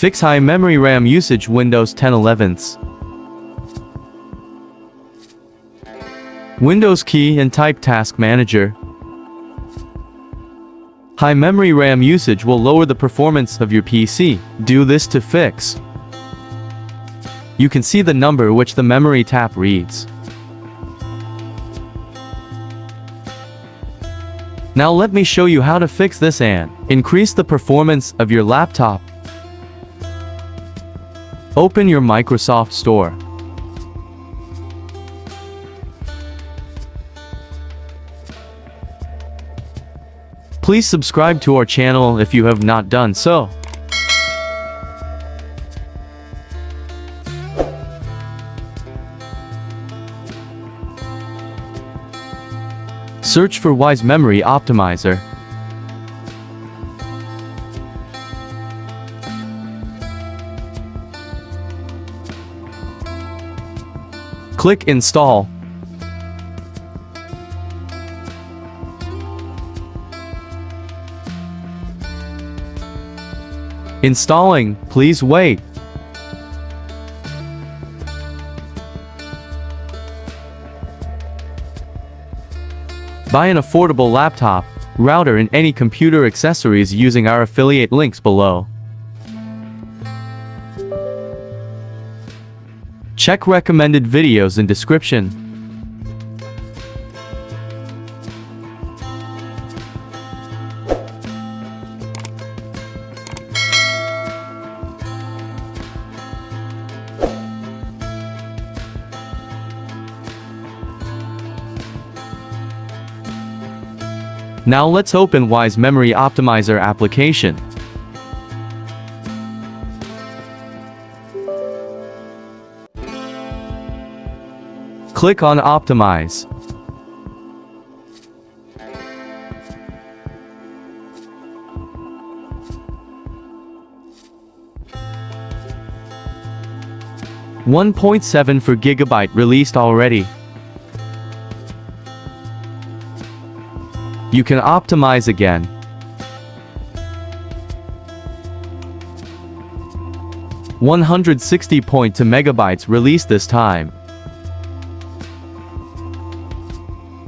Fix high memory RAM usage Windows 10 11th. Windows key and type Task Manager. High memory RAM usage will lower the performance of your PC. Do this to fix. You can see the number which the memory tab reads. Now let me show you how to fix this and increase the performance of your laptop. Open your Microsoft Store. Please subscribe to our channel if you have not done so. Search for Wise Memory Optimizer. Click Install. Installing, please wait. Buy an affordable laptop, router and any computer accessories using our affiliate links below. Check recommended videos in description. Now let's open Wise Memory Optimizer application. Click on Optimize. $1.74 GB released already. You can optimize again. $160.2 MB released this time.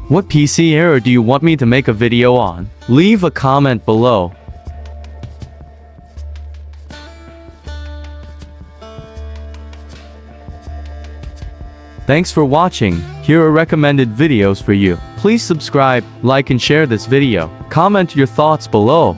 What PC error do you want me to make a video on? Leave a comment below. Thanks for watching. Here are recommended videos for you. Please subscribe, like and share this video. Comment your thoughts below.